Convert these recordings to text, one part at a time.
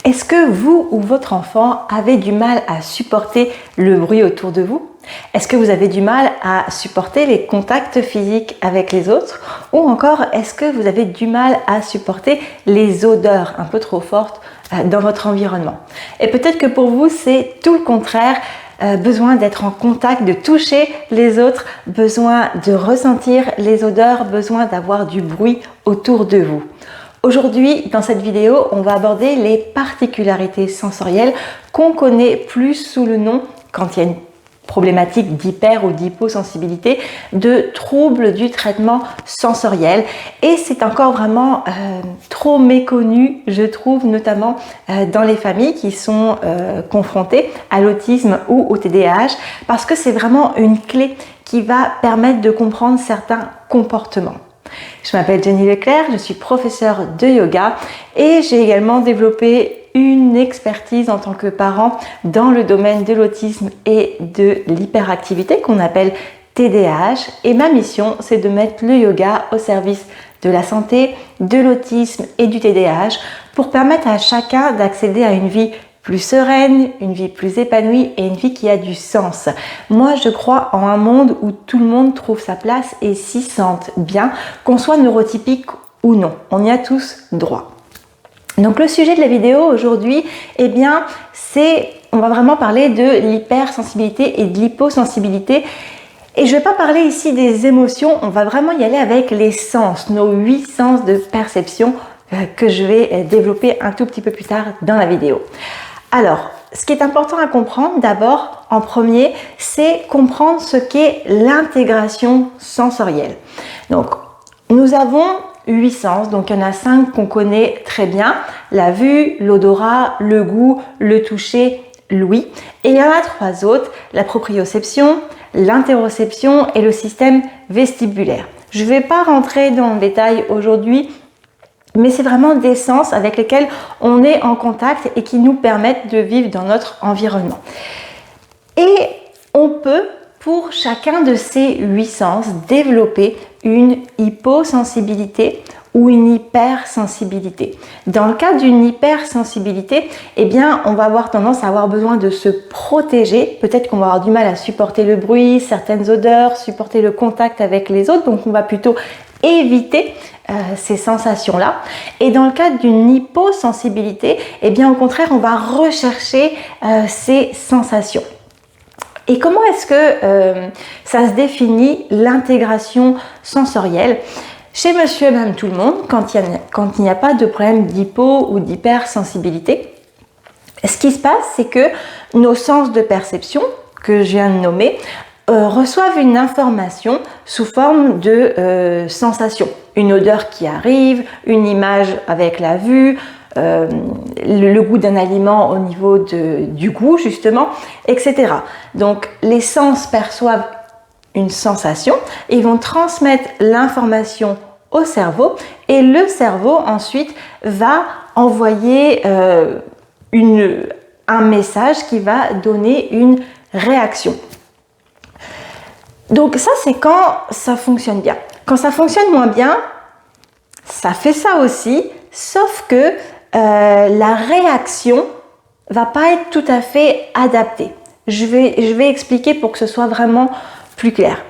Est-ce que vous ou votre enfant avez du mal à supporter le bruit autour de vous? Est-ce que vous avez du mal à supporter les contacts physiques avec les autres? Ou encore, est-ce que vous avez du mal à supporter les odeurs un peu trop fortes dans votre environnement? Et peut-être que pour vous, c'est tout le contraire. Besoin d'être en contact, de toucher les autres, besoin de ressentir les odeurs, besoin d'avoir du bruit autour de vous. Aujourd'hui, dans cette vidéo, on va aborder les particularités sensorielles qu'on connaît plus sous le nom, quand il y a une problématique d'hyper ou d'hyposensibilité, de troubles du traitement sensoriel. Et c'est encore vraiment trop méconnu, je trouve, notamment dans les familles qui sont confrontées à l'autisme ou au TDAH, parce que c'est vraiment une clé qui va permettre de comprendre certains comportements. Je m'appelle Jenny Leclerc, je suis professeure de yoga et j'ai également développé une expertise en tant que parent dans le domaine de l'autisme et de l'hyperactivité qu'on appelle TDAH. Et ma mission, c'est de mettre le yoga au service de la santé, de l'autisme et du TDAH pour permettre à chacun d'accéder à une vie plus sereine, une vie plus épanouie et une vie qui a du sens. Moi, je crois en un monde où tout le monde trouve sa place et s'y sente bien, qu'on soit neurotypique ou non. On y a tous droit. Donc le sujet de la vidéo aujourd'hui, eh bien, on va vraiment parler de l'hypersensibilité et de l'hyposensibilité. Et je ne vais pas parler ici des émotions, on va vraiment y aller avec les sens, nos 8 sens de perception que je vais développer un tout petit peu plus tard dans la vidéo. Alors, ce qui est important à comprendre d'abord, en premier, c'est comprendre ce qu'est l'intégration sensorielle. Donc, nous avons 8 sens, donc il y en a 5 qu'on connaît très bien, la vue, l'odorat, le goût, le toucher, l'ouïe. Et il y en a 3 autres, la proprioception, l'interoception et le système vestibulaire. Je ne vais pas rentrer dans le détail aujourd'hui, mais c'est vraiment des sens avec lesquels on est en contact et qui nous permettent de vivre dans notre environnement. Et on peut, pour chacun de ces 8 sens, développer une hyposensibilité ou une hypersensibilité. Dans le cas d'une hypersensibilité, eh bien, on va avoir tendance à avoir besoin de se protéger. Peut-être qu'on va avoir du mal à supporter le bruit, certaines odeurs, supporter le contact avec les autres. Donc, on va plutôt éviter ces sensations-là. Et dans le cas d'une hyposensibilité, eh bien, au contraire, on va rechercher ces sensations. Et comment est-ce que ça se définit l'intégration sensorielle? Chez monsieur et madame tout le monde, quand il n'y a pas de problème d'hypo ou d'hypersensibilité, ce qui se passe, c'est que nos sens de perception, que je viens de nommer, reçoivent une information sous forme de sensation. Une odeur qui arrive, une image avec la vue, le goût d'un aliment au niveau du goût justement, etc. Donc les sens perçoivent une sensation et ils vont transmettre l'information au cerveau et le cerveau ensuite va envoyer un message qui va donner une réaction. Donc ça, c'est quand ça fonctionne bien. Quand ça fonctionne moins bien, ça fait ça aussi, sauf que la réaction va pas être tout à fait adaptée. Je vais expliquer pour que ce soit vraiment plus clair.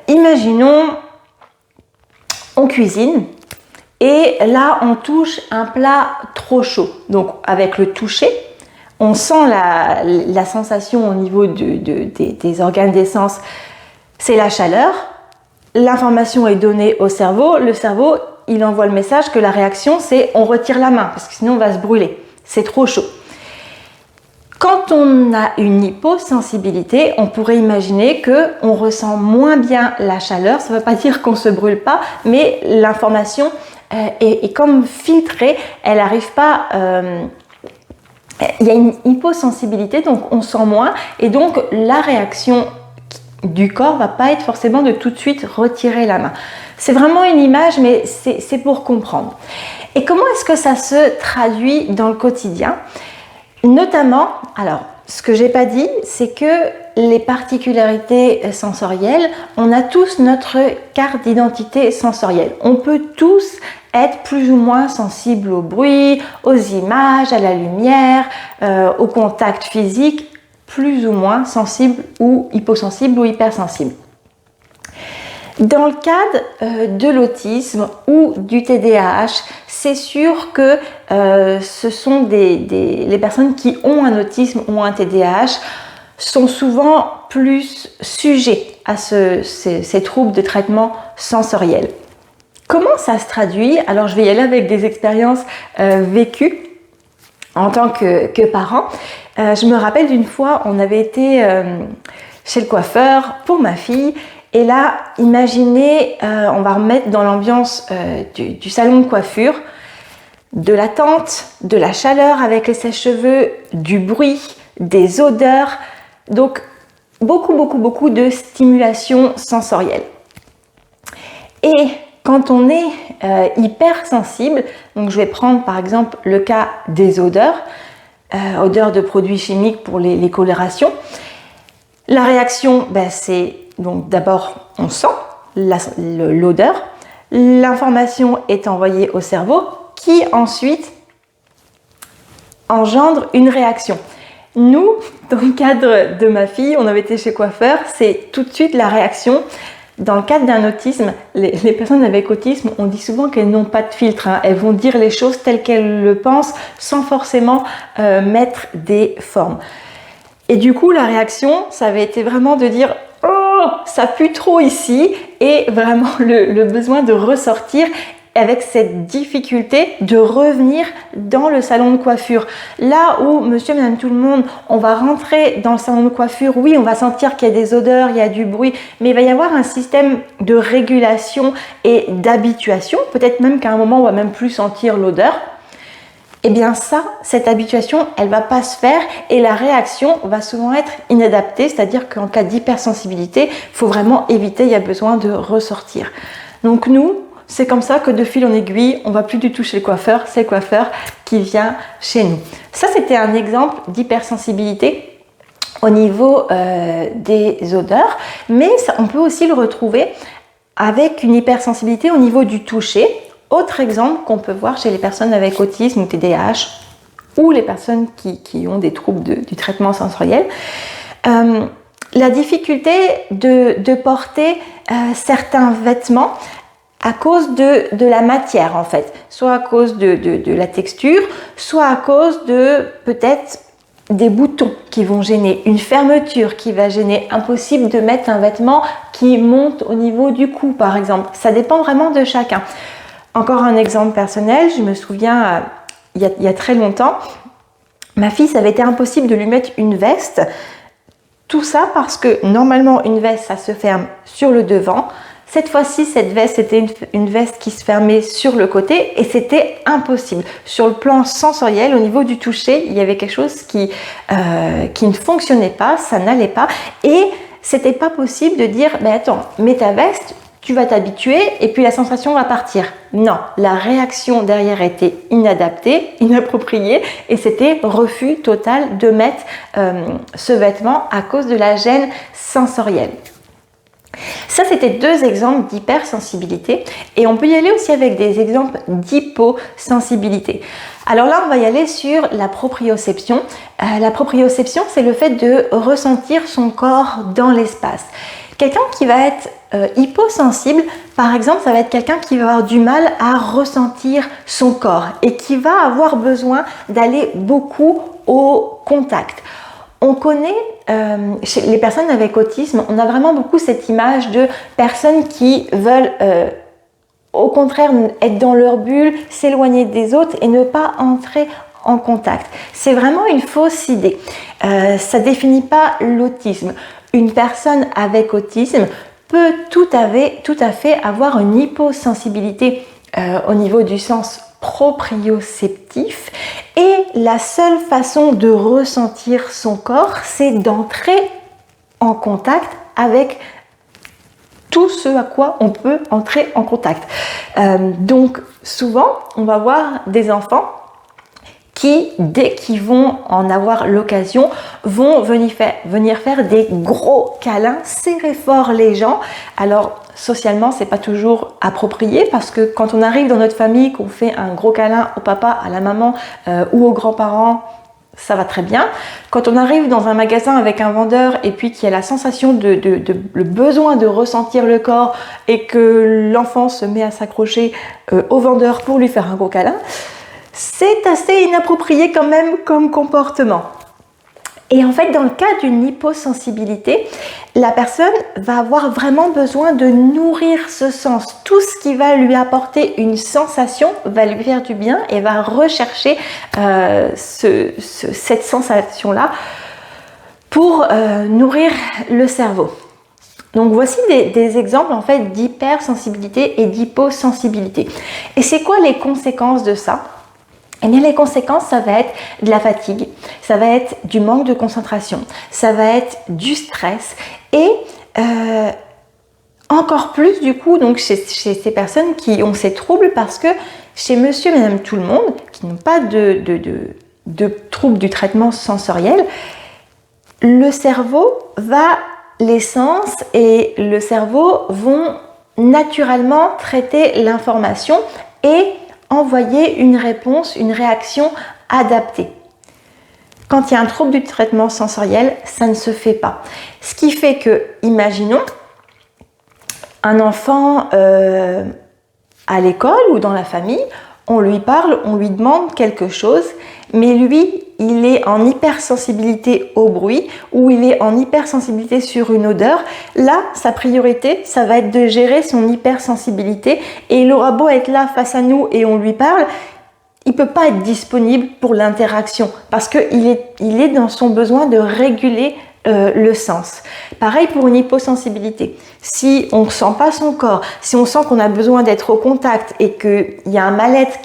Imaginons, on cuisine et là, on touche un plat trop chaud. Donc, avec le toucher, on sent la sensation au niveau des organes des sens, c'est la chaleur. L'information est donnée au cerveau. Le cerveau, il envoie le message que la réaction, c'est on retire la main parce que sinon on va se brûler. C'est trop chaud. Quand on a une hyposensibilité, on pourrait imaginer qu'on ressent moins bien la chaleur. Ça ne veut pas dire qu'on ne se brûle pas, mais l'information est comme filtrée. Elle n'arrive pas... il y a une hyposensibilité, donc on sent moins. Et donc la réaction du corps ne va pas être forcément de tout de suite retirer la main. C'est vraiment une image, mais c'est pour comprendre. Et comment est-ce que ça se traduit dans le quotidien ? Notamment, alors, ce que j'ai pas dit, c'est que les particularités sensorielles, on a tous notre carte d'identité sensorielle. On peut tous être plus ou moins sensibles au bruit, aux images, à la lumière, au contact physique, plus ou moins sensibles ou hyposensibles ou hypersensibles. Dans le cadre de l'autisme ou du TDAH, c'est sûr que ce sont les personnes qui ont un autisme ou un TDAH sont souvent plus sujets à ces troubles de traitement sensoriel. Comment ça se traduit? Alors je vais y aller avec des expériences vécues en tant que parent. Je me rappelle d'une fois, on avait été chez le coiffeur pour ma fille. Et là, imaginez, on va remettre dans l'ambiance du salon de coiffure, de l'attente, de la chaleur avec les sèche-cheveux, du bruit, des odeurs, donc beaucoup de stimulation sensorielle. Et quand on est hypersensible, donc je vais prendre par exemple le cas des odeurs, odeurs de produits chimiques pour les colorations, la réaction, c'est donc d'abord, on sent l'odeur, l'information est envoyée au cerveau qui ensuite engendre une réaction. Nous, dans le cadre de ma fille, on avait été chez coiffeur, c'est tout de suite la réaction. Dans le cadre d'un autisme, les personnes avec autisme, on dit souvent qu'elles n'ont pas de filtre. Elles vont dire les choses telles qu'elles le pensent sans forcément mettre des formes. Et du coup, la réaction, ça avait été vraiment de dire « Oh, ça pue trop ici » et vraiment le besoin de ressortir avec cette difficulté de revenir dans le salon de coiffure. Là où monsieur, madame, tout le monde, on va rentrer dans le salon de coiffure, oui, on va sentir qu'il y a des odeurs, il y a du bruit, mais il va y avoir un système de régulation et d'habituation. Peut-être même qu'à un moment, on va même plus sentir l'odeur. Eh bien ça, cette habituation, elle va pas se faire et la réaction va souvent être inadaptée, c'est-à-dire qu'en cas d'hypersensibilité, il faut vraiment éviter, il y a besoin de ressortir. Donc nous, c'est comme ça que de fil en aiguille, on va plus du tout chez le coiffeur, c'est le coiffeur qui vient chez nous. Ça, c'était un exemple d'hypersensibilité au niveau des odeurs, mais ça, on peut aussi le retrouver avec une hypersensibilité au niveau du toucher. Autre exemple qu'on peut voir chez les personnes avec autisme ou TDAH ou les personnes qui ont des troubles du traitement sensoriel, la difficulté de porter certains vêtements à cause de la matière en fait, soit à cause de la texture, soit à cause de peut-être des boutons qui vont gêner, une fermeture qui va gêner, impossible de mettre un vêtement qui monte au niveau du cou par exemple, ça dépend vraiment de chacun. Encore un exemple personnel, je me souviens il y a très longtemps, ma fille, ça avait été impossible de lui mettre une veste, tout ça parce que normalement une veste ça se ferme sur le devant. Cette fois-ci, cette veste, c'était une veste qui se fermait sur le côté et c'était impossible. Sur le plan sensoriel, au niveau du toucher, il y avait quelque chose qui ne fonctionnait pas, ça n'allait pas. Et c'était pas possible de dire, attends, mets ta veste, tu vas t'habituer et puis la sensation va partir. Non, la réaction derrière était inadaptée, inappropriée et c'était refus total de mettre ce vêtement à cause de la gêne sensorielle. Ça, c'était deux exemples d'hypersensibilité et on peut y aller aussi avec des exemples d'hyposensibilité. Alors là, on va y aller sur la proprioception. La proprioception, c'est le fait de ressentir son corps dans l'espace. Quelqu'un qui va être hyposensible, par exemple, ça va être quelqu'un qui va avoir du mal à ressentir son corps et qui va avoir besoin d'aller beaucoup au contact. On connaît, chez les personnes avec autisme, on a vraiment beaucoup cette image de personnes qui veulent au contraire être dans leur bulle, s'éloigner des autres et ne pas entrer en contact. C'est vraiment une fausse idée. Ça ne définit pas l'autisme. Une personne avec autisme peut tout à fait avoir une hyposensibilité au niveau du sens proprioceptif et la seule façon de ressentir son corps, c'est d'entrer en contact avec tout ce à quoi on peut entrer en contact. Donc souvent, on va voir des enfants qui, dès qu'ils vont en avoir l'occasion, vont venir faire des gros câlins, serrer fort les gens. Alors, socialement, c'est pas toujours approprié parce que quand on arrive dans notre famille, qu'on fait un gros câlin au papa, à la maman ou aux grands-parents, ça va très bien. Quand on arrive dans un magasin avec un vendeur et puis qu'il y a la sensation le besoin de ressentir le corps et que l'enfant se met à s'accrocher au vendeur pour lui faire un gros câlin, c'est assez inapproprié quand même comme comportement. Et en fait, dans le cas d'une hyposensibilité, la personne va avoir vraiment besoin de nourrir ce sens. Tout ce qui va lui apporter une sensation va lui faire du bien et va rechercher cette sensation-là pour nourrir le cerveau. Donc voici des exemples en fait d'hypersensibilité et d'hyposensibilité. Et c'est quoi les conséquences de ça ? Eh bien, les conséquences, ça va être de la fatigue, ça va être du manque de concentration, ça va être du stress et encore plus du coup donc chez ces personnes qui ont ces troubles parce que chez monsieur et madame tout le monde qui n'ont pas de troubles du traitement sensoriel, le cerveau les sens et le cerveau vont naturellement traiter l'information et envoyer une réponse, une réaction adaptée. Quand il y a un trouble du traitement sensoriel, ça ne se fait pas. Ce qui fait que, imaginons, un enfant à l'école ou dans la famille, on lui parle, on lui demande quelque chose, mais lui, il est en hypersensibilité au bruit ou il est en hypersensibilité sur une odeur. Là, sa priorité, ça va être de gérer son hypersensibilité et il aura beau être là face à nous et on lui parle, il ne peut pas être disponible pour l'interaction parce qu'il est dans son besoin de réguler le sens. Pareil pour une hyposensibilité. Si on ne sent pas son corps, si on sent qu'on a besoin d'être au contact et qu'il y a un mal-être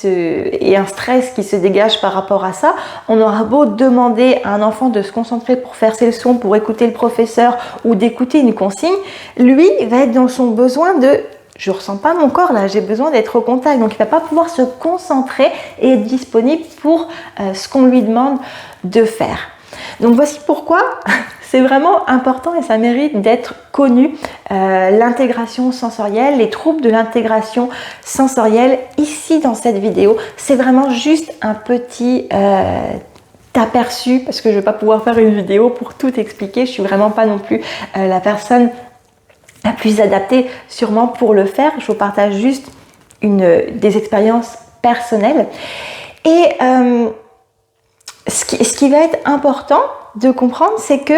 et un stress qui se dégage par rapport à ça, on aura beau demander à un enfant de se concentrer pour faire ses leçons, pour écouter le professeur ou d'écouter une consigne, lui va être dans son besoin de je ne ressens pas mon corps là, j'ai besoin d'être au contact. Donc il ne va pas pouvoir se concentrer et être disponible pour ce qu'on lui demande de faire. Donc voici pourquoi c'est vraiment important et ça mérite d'être connu, l'intégration sensorielle, les troubles de l'intégration sensorielle. Ici dans cette vidéo, c'est vraiment juste un petit aperçu parce que je ne vais pas pouvoir faire une vidéo pour tout expliquer. Je ne suis vraiment pas non plus la personne la plus adaptée sûrement pour le faire. Je vous partage juste des expériences personnelles. Et ce qui va être important de comprendre, c'est que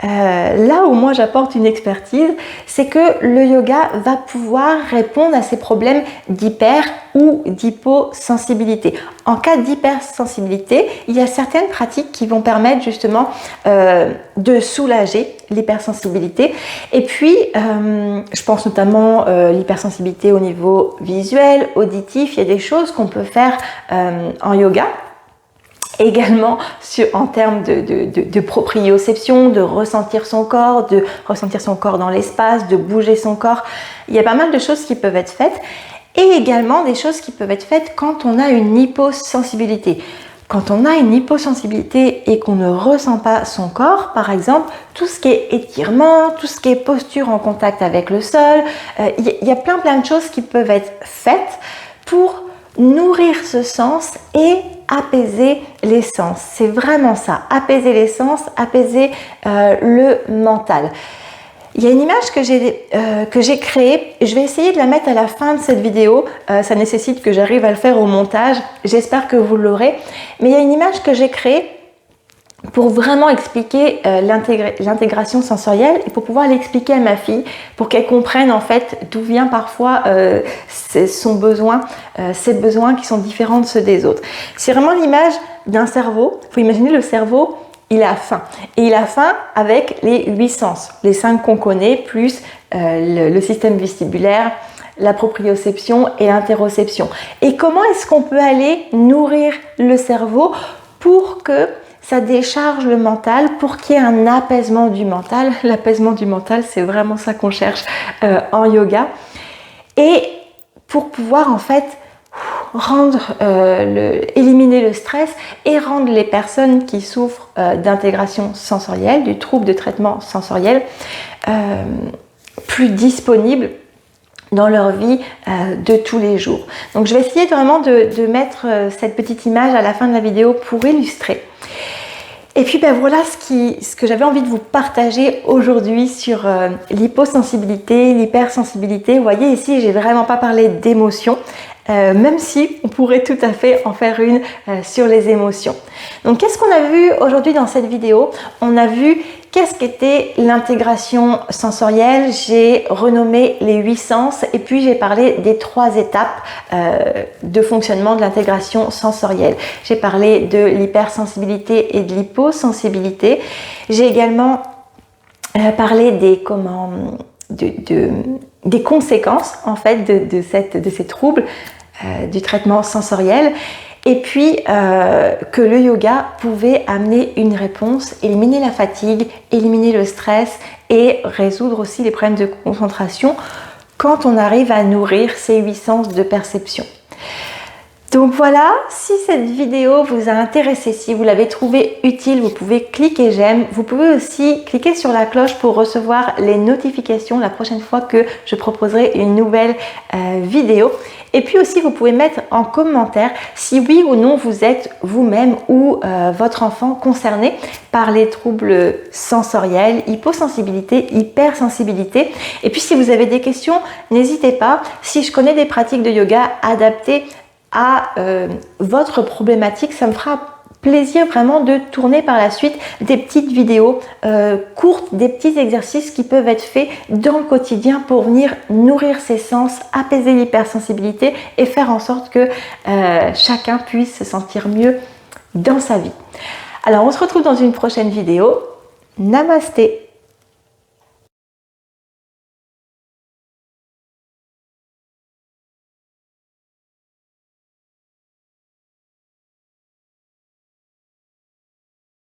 là où moi j'apporte une expertise, c'est que le yoga va pouvoir répondre à ces problèmes d'hyper ou d'hyposensibilité. En cas d'hypersensibilité, il y a certaines pratiques qui vont permettre justement de soulager l'hypersensibilité. Et puis, je pense notamment l'hypersensibilité au niveau visuel, auditif. Il y a des choses qu'on peut faire en yoga. Également en termes de proprioception, de ressentir son corps dans l'espace, de bouger son corps. Il y a pas mal de choses qui peuvent être faites et également des choses qui peuvent être faites quand on a une hyposensibilité. Quand on a une hyposensibilité et qu'on ne ressent pas son corps, par exemple, tout ce qui est étirement, tout ce qui est posture en contact avec le sol, il y a plein de choses qui peuvent être faites pour nourrir ce sens et apaiser les sens. C'est vraiment ça, apaiser les sens, apaiser le mental. Il y a une image que j'ai créée, je vais essayer de la mettre à la fin de cette vidéo, ça nécessite que j'arrive à le faire au montage, j'espère que vous l'aurez, mais il y a une image que j'ai créée pour vraiment expliquer l'intégration sensorielle et pour pouvoir l'expliquer à ma fille, pour qu'elle comprenne en fait d'où vient parfois son besoin, ses besoins qui sont différents de ceux des autres. C'est vraiment l'image d'un cerveau. Il faut imaginer le cerveau, il a faim. Et il a faim avec les 8 sens, les 5 qu'on connaît, plus le système vestibulaire, la proprioception et l'interoception. Et comment est-ce qu'on peut aller nourrir le cerveau pour que ça décharge le mental, pour qu'il y ait un apaisement du mental. L'apaisement du mental, c'est vraiment ça qu'on cherche en yoga. Et pour pouvoir en fait rendre, éliminer le stress et rendre les personnes qui souffrent d'intégration sensorielle, du trouble de traitement sensoriel, plus disponibles dans leur vie de tous les jours. Donc je vais essayer vraiment de mettre cette petite image à la fin de la vidéo pour illustrer. Et puis ben voilà ce que j'avais envie de vous partager aujourd'hui sur l'hyposensibilité, l'hypersensibilité. Vous voyez ici, j'ai vraiment pas parlé d'émotions, même si on pourrait tout à fait en faire une sur les émotions. Donc qu'est-ce qu'on a vu aujourd'hui dans cette vidéo? On a vu qu'est-ce qu'était l'intégration sensorielle. J'ai renommé les 8 sens et puis j'ai parlé des 3 étapes de fonctionnement de l'intégration sensorielle. J'ai parlé de l'hypersensibilité et de l'hyposensibilité. J'ai également parlé des conséquences en fait de ces troubles du traitement sensoriel. Et puis que le yoga pouvait amener une réponse, éliminer la fatigue, éliminer le stress et résoudre aussi les problèmes de concentration quand on arrive à nourrir ces 8 sens de perception. Donc voilà, si cette vidéo vous a intéressé, si vous l'avez trouvée utile, vous pouvez cliquer j'aime. Vous pouvez aussi cliquer sur la cloche pour recevoir les notifications la prochaine fois que je proposerai une nouvelle vidéo. Et puis aussi, vous pouvez mettre en commentaire si oui ou non vous êtes vous-même ou votre enfant concerné par les troubles sensoriels, hyposensibilité, hypersensibilité. Et puis si vous avez des questions, n'hésitez pas. Si je connais des pratiques de yoga adaptées à votre problématique, ça me fera plaisir vraiment de tourner par la suite des petites vidéos courtes, des petits exercices qui peuvent être faits dans le quotidien pour venir nourrir ses sens, apaiser l'hypersensibilité et faire en sorte que chacun puisse se sentir mieux dans sa vie. Alors on se retrouve dans une prochaine vidéo. Namasté!